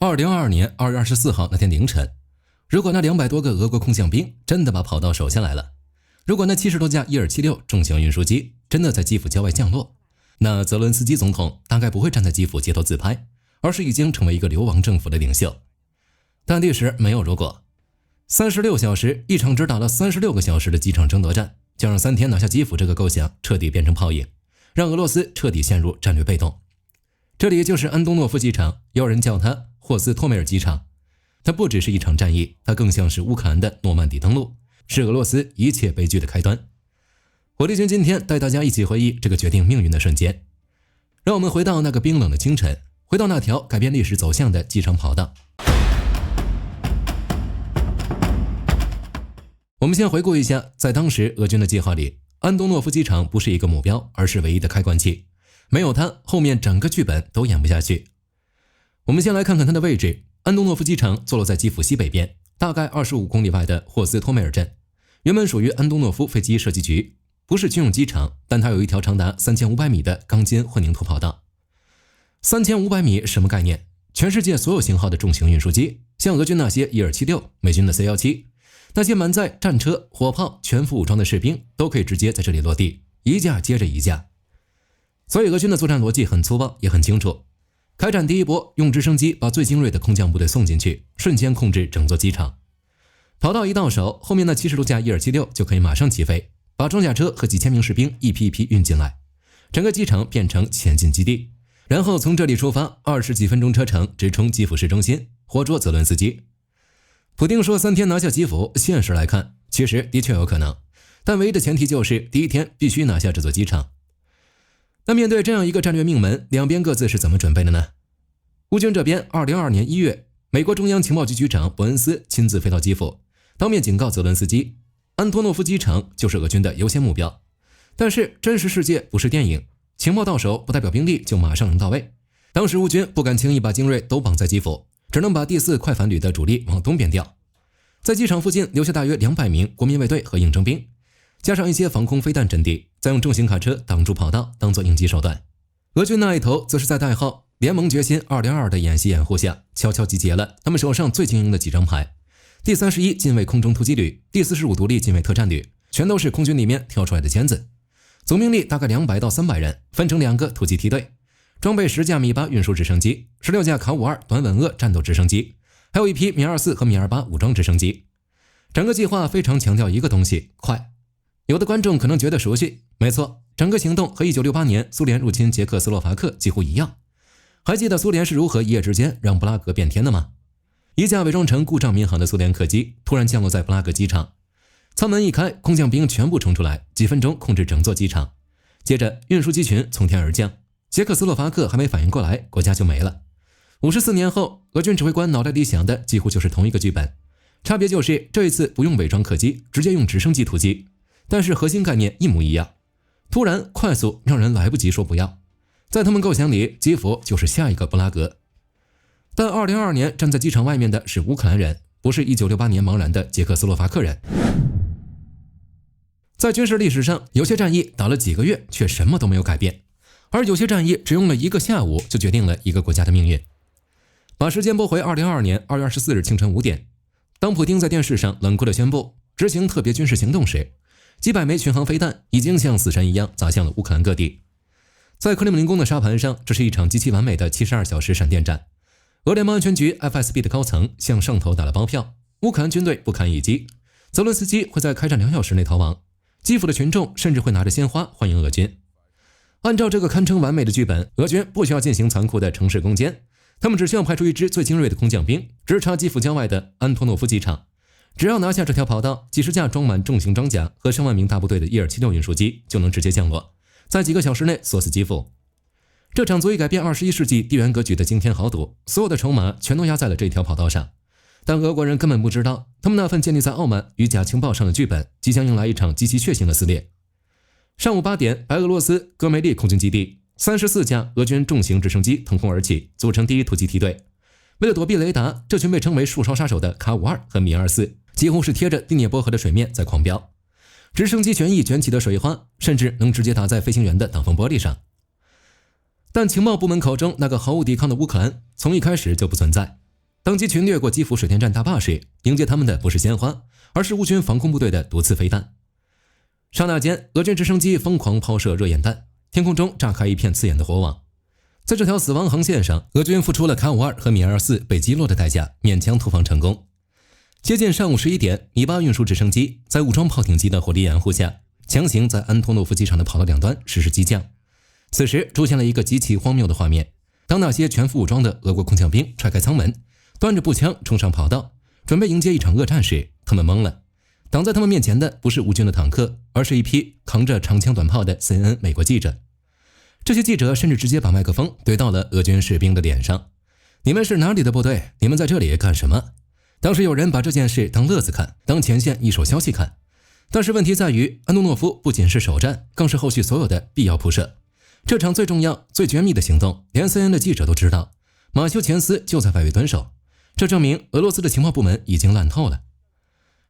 2022年2月24號那天凌晨，如果那200多個俄國空降兵真的把跑道守下來了，如果那70多架伊爾76重型運輸機真的在基輔郊外降落，那澤倫斯基總統大概不會站在基輔街頭自拍，而是已經成為一個流亡政府的領袖。但歷史沒有如果，36小時，一場只打了36個小時的機場爭奪戰，就讓3天拿下基輔這個構想徹底變成泡影，讓俄羅斯徹底陷入戰略被動。這裡就是安東諾夫機場，有人叫它霍斯托梅爾機場。它不只是一場戰役，它更像是烏克蘭的諾曼底登陸，是俄羅斯一切悲劇的開端。火力軍今天帶大家一起回憶這個決定命運的瞬間。讓我們回到那個冰冷的清晨，回到那條改變歷史走向的機場跑道。我們先回顧一下，在當時俄軍的計劃裡，安東諾夫機場不是一個目標，而是唯一的開關器。沒有它，後面整個劇本都演不下去。我們先來看看它的位置。安東諾夫機場坐落在基輔西北邊，大概25公里外的霍斯托梅爾鎮。原本屬於安東諾夫飛機設計局，不是軍用機場，但它有一條長達3500米的鋼筋混凝土跑道。3500米什麼概念？全世界所有型號的重型運輸機，像俄軍那些伊爾76、美軍的 C-17，那些滿載戰車、火炮、全副武裝的士兵，都可以直接在這裡落地，一架接着一架。所以俄軍的作戰邏輯很粗暴，也很清楚。開戰第一波，用直升機把最精銳的空降部隊送進去，瞬間控制整座機場。跑道一到手，後面那70多架伊爾76就可以馬上起飛，把裝甲車和幾千名士兵一批一批運進來，整個機場變成前進基地。然後從這裡出發，20幾分鐘車程直衝基輔市中心，活捉澤倫斯基。普丁說3天拿下基輔，現實來看，其實的確有可能，但唯一的前提就是第一天必須拿下這座機場。那面對這樣一個戰略命門，兩邊各自是怎麼準備的呢？烏軍這邊，2022年1月，美國中央情報局局長伯恩斯親自飛到基輔，當面警告澤倫斯基，安東諾夫機場就是俄軍的優先目標。但是真實世界不是電影，情報到手不代表兵力就馬上能到位。當時烏軍不敢輕易把精銳都綁在基輔，只能把第4快反旅的主力往東邊調，在機場附近留下大約200名國民衛隊和應徵兵，加上一些防空飛彈陣地，再用重型卡車擋住跑道，當作應急手段。俄軍那一頭則是在代號聯盟決心202的演習掩護下，悄悄集結了他們手上最精英的幾張牌。第31近衛空中突擊旅，第45獨立近衛特戰旅，全都是空軍裡面挑出來的尖子。總兵力大概200到300人，分成2個突擊梯隊，裝備10架米8運輸直升機，16架卡52短吻鳄戰鬥直升機，還有一批米24和米28武裝直升機。整個計劃非常強調一個東西，快。有的觀眾可能覺得熟悉，沒錯，整個行動和1968年蘇聯入侵捷克斯洛伐克幾乎一樣。還記得蘇聯是如何一夜之間讓布拉格變天的嗎？一架偽裝成故障民航的蘇聯客機突然降落在布拉格機場，艙門一開，空降兵全部衝出來，幾分鐘控制整座機場。接着運輸機群從天而降，捷克斯洛伐克還沒反應過來，國家就沒了。54年後，俄軍指揮官腦袋裡想的幾乎就是同一個劇本，差別就是這一次不用偽裝客機，直接用直升機突擊，但是核心概念一模一樣，突然快速讓人來不及說不要。在他們構想裡，基輔就是下一個布拉格。但2022年站在機場外面的是烏克蘭人，不是1968年茫然的捷克斯洛伐克人。在軍事歷史上，有些戰役打了幾個月卻什麼都沒有改變，而有些戰役只用了1個下午就決定了一個國家的命運。把時間撥回2022年2月24日清晨5點，當普丁在電視上冷酷地宣布執行特別軍事行動時，幾百枚巡航飛彈已經像死神一樣砸向了烏克蘭各地。在克里姆林宮的沙盤上，這是一場極其完美的72小時閃電戰。俄聯邦安全局 FSB 的高層向上頭打了包票，烏克蘭軍隊不堪一擊，澤倫斯基會在開戰2小時內逃亡，基輔的群眾甚至會拿着鮮花歡迎俄軍。按照這個堪稱完美的劇本，俄軍不需要進行殘酷的城市攻堅，他們只需要派出一支最精銳的空降兵，直插基輔郊外的安托諾夫機場。只要拿下這條跑道，幾十架裝滿重型裝甲和上萬名大部隊的伊爾76運輸機就能直接降落，在幾個小時內鎖死基輔。這場足以改變21世紀地緣格局的驚天豪賭，所有的籌碼全都壓在了這條跑道上。但俄國人根本不知道，他們那份建立在傲慢與假情報上的劇本，即將迎來一場極其血腥的撕裂。上午8點，白俄羅斯戈梅利空軍基地，34架俄軍重型直升機騰空而起，組成第1突擊梯隊。為了躲避雷達，這群被稱為樹梢殺手的卡52和米24幾乎是貼着第聶伯河的水面在狂飆。直升機旋翼捲起的水花，甚至能直接打在飛行員的擋風玻璃上。但情報部門口中那個毫無抵抗的烏克蘭，從一開始就不存在。當機群掠過基輔水電站大壩時，迎接他們的不是鮮花，而是烏軍防空部隊的毒刺飛彈。剎那間，俄軍直升機瘋狂拋射熱焰彈，天空中炸開一片刺眼的火網。在這條死亡航線上，俄軍付出了卡52和米24被擊落的代價，勉強突防成功。接近上午11點，米8運輸直升機在武裝炮艇機的火力掩護下，強行在安托諾夫機場的跑道兩端實施機降。此時出現了一個極其荒謬的畫面：當那些全副武裝的俄國空降兵踹開艙門，端着步槍衝上跑道，準備迎接一場惡戰時，他們懵了。擋在他們面前的不是烏軍的坦克，而是一批扛着長槍短炮的 CNN 美國記者。這些記者甚至直接把麥克風懟到了俄軍士兵的臉上：“你們是哪裡的部隊？你們在這裡幹什麼？”當時有人把這件事當樂子看，當前線一手消息看。但是問題在於，安東諾夫不僅是首戰，更是後續所有的必要鋪設。這場最重要、最絕密的行動，連 CNN 的記者都知道，馬修前斯就在外圍蹲守。這證明俄羅斯的情報部門已經爛透了。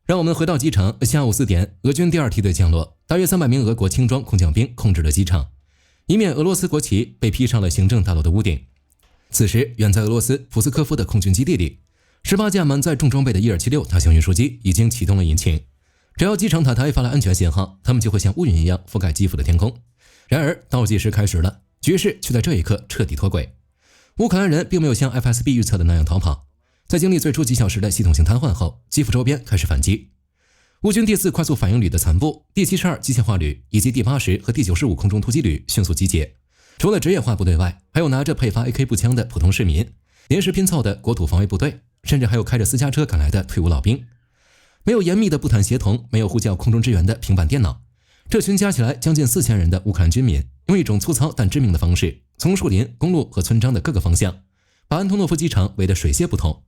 讓我們回到機場，下午4點，俄軍第2梯隊降落，大約300名俄國輕裝空降兵控制了機場，一面俄羅斯國旗被披上了行政大樓的屋頂。此時，遠在俄羅斯普斯科夫的空軍基地裡，18架滿載重裝備的伊爾76大型運輸機已經啟動了引擎。只要機場塔台發了安全信號，他們就會像烏雲一樣覆蓋基輔的天空。然而倒計時開始了，局勢卻在這一刻徹底脫軌。烏克蘭人並沒有像 FSB 預測的那樣逃跑，在經歷最初幾小時的系統性癱瘓後，基輔周邊開始反擊。烏軍第4快速反應旅的殘部、第72機械化旅以及第80和第95空中突擊旅迅速集結。除了職業化部隊外，還有拿着配發 AK 步槍的普通市民，臨時拼湊的國土防衛部隊，甚至還有開着私家車趕來的退伍老兵。沒有嚴密的步坦協同，沒有呼叫空中支援的平板電腦，這群加起來將近4000人的烏克蘭軍民，用一種粗糙但致命的方式，從樹林、公路和村莊的各個方向，把安托諾夫機場圍得水泄不通。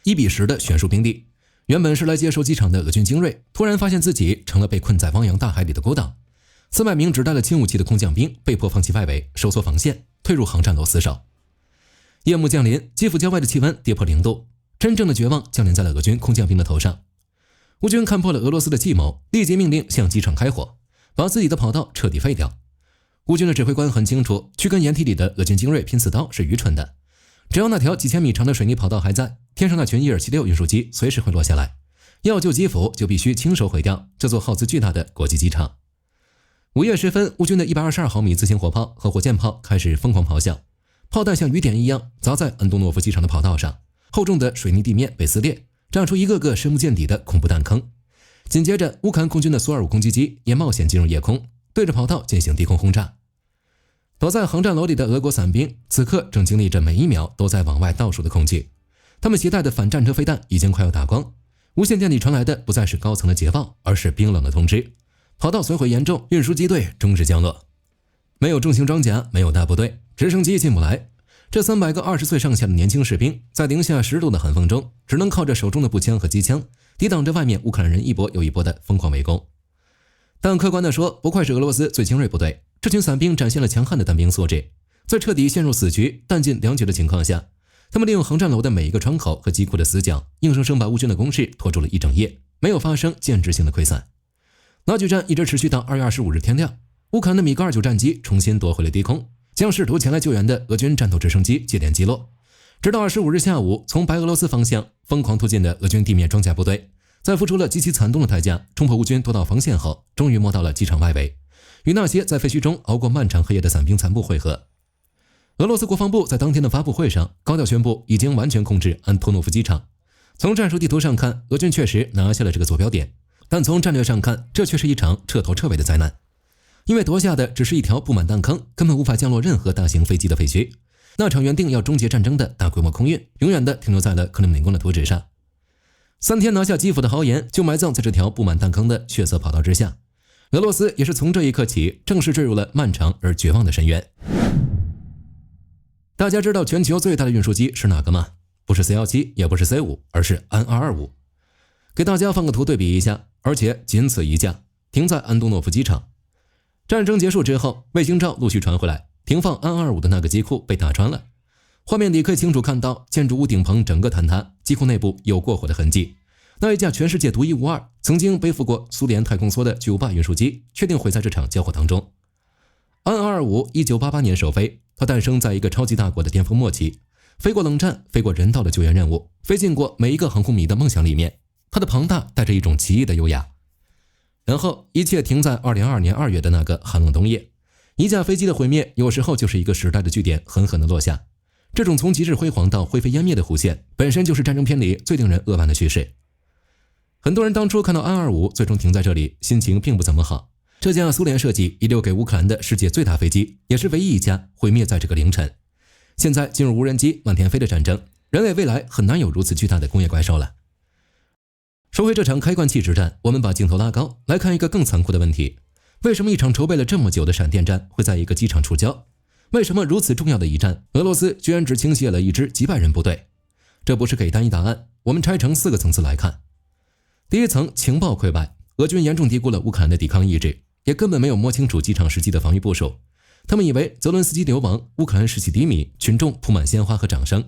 1比10的懸殊兵力，原本是來接收機場的俄軍精銳，突然發現自己成了被困在汪洋大海裡的孤島。400名只帶了輕武器的空降兵被迫放棄外圍，收縮防線，退入航站樓死守。夜幕降臨，基輔郊外的氣溫跌破0度，真正的絕望降臨在了俄軍空降兵的頭上。烏軍看破了俄羅斯的計謀，立即命令向機場開火，把自己的跑道徹底廢掉。烏軍的指揮官很清楚，去跟掩體裡的俄軍精銳拼刺刀是愚蠢的。只要那條幾千米長的水泥跑道還在，天上那群伊爾76運輸機隨時會落下來。要救基輔，就必須親手毀掉這座耗資巨大的國際機場。午夜時分，烏軍的122毫米自行火炮和火箭炮開始瘋狂咆哮，炮彈像雨點一樣砸在安東諾夫機場的跑道上，厚重的水泥地面被撕裂，炸出一個個深不見底的恐怖彈坑。緊接着，烏克蘭空軍的蘇25攻擊機也冒險進入夜空，對着跑道進行低空轟炸。躲在航站樓裡的俄國傘兵此刻正經歷着每一秒都在往外倒數的恐懼，他們攜帶的反戰車飛彈已經快要打光，無線電裡傳來的不再是高層的捷報，而是冰冷的通知：跑道損毀嚴重，運輸機隊終止降落。沒有重型裝甲，沒有大部隊，直升機進不來。這300個20歲上下的年輕士兵，在零下10度的寒風中，只能靠着手中的步槍和機槍，抵擋着外面烏克蘭人一波又一波的瘋狂圍攻。但客觀地說，不愧是俄羅斯最精銳部隊，這群傘兵展現了強悍的單兵素質。在徹底陷入死局、弹盡糧絕的情況下，他們利用航站樓的每一個窗口和機庫的死角，硬生生把烏軍的攻勢拖住了一整夜，沒有發生建制性的潰散。拉鋸戰一直持續到2月25日天亮，烏克蘭的米格29戰機重新奪回了低空，將試圖前來救援的俄軍戰鬥直升機接連擊落。直到25日下午，從白俄羅斯方向瘋狂突進的俄軍地面裝甲部隊，在付出了極其慘痛的代價，衝破烏軍多道防線後，終於摸到了機場外圍，與那些在廢墟中熬過漫長黑夜的傘兵殘部會合。俄羅斯國防部在當天的發布會上高調宣布，已經完全控制安托諾夫機場。從戰術地圖上看，俄軍確實拿下了這個坐標點，但從戰略上看，這卻是一場徹頭徹尾的災難。因為奪下的只是一條布滿彈坑，根本無法降落任何大型飛機的廢墟。那場原定要終結戰爭的大規模空運，永遠的停留在了克里姆林宮的圖紙上。3天拿下基輔的豪言，就埋葬在這條布滿彈坑的血色跑道之下。俄羅斯也是從這一刻起，正式墜入了漫長而絕望的深淵。大家知道全球最大的運輸機是哪個嗎？不是 C-17，也不是 C-5，而是安225。給大家放個圖對比一下，而且僅此一架，停在安東諾夫機場。戰爭結束之後，衛星照陸續傳回來，停放安225的那個機庫被打穿了。畫面裡可以清楚看到建築物頂棚整個坍塌，機庫內部有過火的痕跡。那一架全世界獨一無二、曾經背負過蘇聯太空梭的巨無霸運輸機，確定毀在這場交火當中。安225 1988年首飛，它誕生在一個超級大國的巔峰末期，飛過冷戰，飛過人道的救援任務，飛進過每一個航空迷的夢想裡面。它的龐大帶着一種奇異的優雅。然後一切停在2022年2月的那個寒冷冬夜，一架飛機的毀滅有時候就是一個時代的句點狠狠地落下。這種從極致輝煌到灰飛煙滅的弧線，本身就是戰爭片裡最令人扼腕的趨勢。很多人當初看到安25最終停在這裡，心情並不怎麼好。這架蘇聯設計遺留給烏克蘭的世界最大飛機，也是唯一一架毀滅在這個凌晨。現在進入無人機滿天飛的戰爭，人類未來很難有如此巨大的工業怪獸了。說回這場開罐器之戰，我們把鏡頭拉高，來看一個更殘酷的問題：為什麼一場籌備了這麼久的閃電戰會在一個機場觸礁？為什麼如此重要的一戰，俄羅斯居然只傾瀉了一支幾百人部隊？這不是給单一答案，我們拆成4個層次來看。第一層，情報潰敗，俄軍嚴重低估了烏克蘭的抵抗意志，也根本沒有摸清楚機場實際的防禦部署。他們以為澤倫斯基流亡，烏克蘭士氣低迷，群眾鋪滿鮮花和掌聲。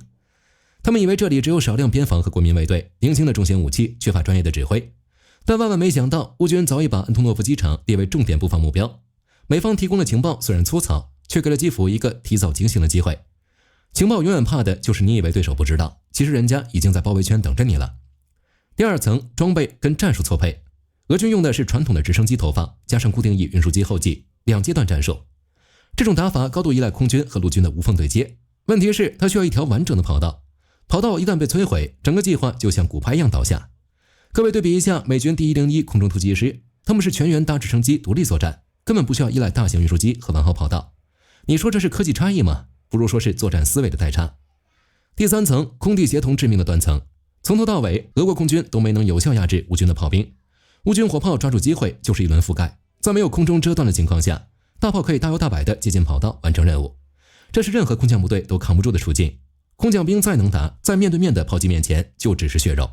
他們以為這裡只有少量邊防和國民衛隊，零星的重型武器，缺乏專業的指揮。但萬萬沒想到，烏軍早已把安東諾夫機場列為重點布防目標。美方提供的情報雖然粗糙，卻給了基輔一個提早警醒的機會。情報永遠怕的就是你以為對手不知道，其實人家已經在包圍圈等着你了。第二層，裝備跟戰術錯配。俄軍用的是傳統的直升機投放，加上固定翼運輸機後繼，2階段戰術。這種打法高度依賴空軍和陸軍的無縫對接。問題是，它需要一條完整的跑道。跑道一旦被摧毀，整個計劃就像骨牌一樣倒下。各位對比一下美軍第101空中突擊師，他們是全員搭直升機獨立作戰，根本不需要依賴大型運輸機和完好跑道。你說這是科技差異嗎？不如說是作戰思維的代差。第三層，空地協同致命的斷層。從頭到尾，俄國空軍都沒能有效壓制烏軍的炮兵。烏軍火炮抓住機會就是一輪覆蓋，在沒有空中遮斷的情況下，大炮可以大摇大擺地接近跑道完成任務。這是任何空降部隊都扛不住的處境。空降兵再能打，在面对面的炮擊面前就只是血肉。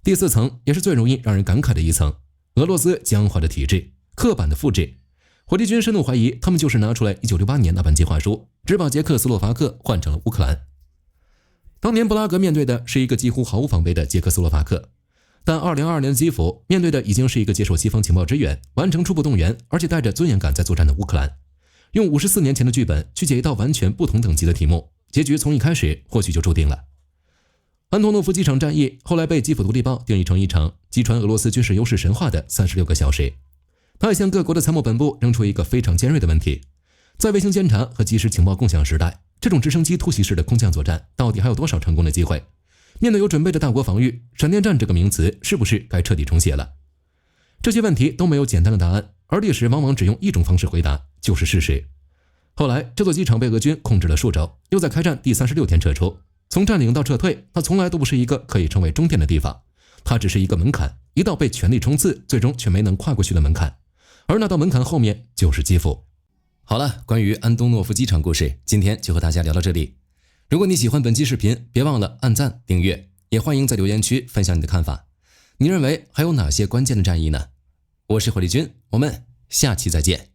第四層也是最容易讓人感慨的一層，俄羅斯僵化的體制，刻板的複製。火力軍深度懷疑他們就是拿出來1968年那本計劃書，只把捷克斯洛伐克換成了烏克蘭。當年布拉格面對的是一個幾乎毫無防備的捷克斯洛伐克，但2022年的基輔面对的已經是一個接受西方情報支援，完成初步動員，而且帶着尊嚴感在作戰的烏克蘭。用54年前的劇本去解一道完全不同等級的題目，結局從一開始或許就注定了。安東諾夫機場戰役後來被基輔獨立報定義成一場擊穿俄羅斯軍事優勢神話的36個小時。他也向各國的參謀本部扔出一個非常尖銳的問題：在衛星監察和即時情報共享時代，這種直升機突襲式的空降作戰到底還有多少成功的機會？面对有準備的大國防禦，閃電戰這個名詞是不是該徹底重寫了？這些問題都沒有簡單的答案，而歷史往往只用一種方式回答，就是事實。後來這座機場被俄軍控制了數周，又在開戰第36天撤出。從佔領到撤退，它從來都不是一個可以稱為終點的地方，它只是一個門檻，一道被全力衝刺，最終卻沒能跨過去的門檻。而那道門檻後面就是基輔。好了，關於安東諾夫機場故事，今天就和大家聊到這裡。如果你喜歡本期視頻，別忘了按讚、訂閱，也歡迎在留言區分享你的看法。你認為還有哪些關鍵的戰役呢？我是火力軍，我們下期再見。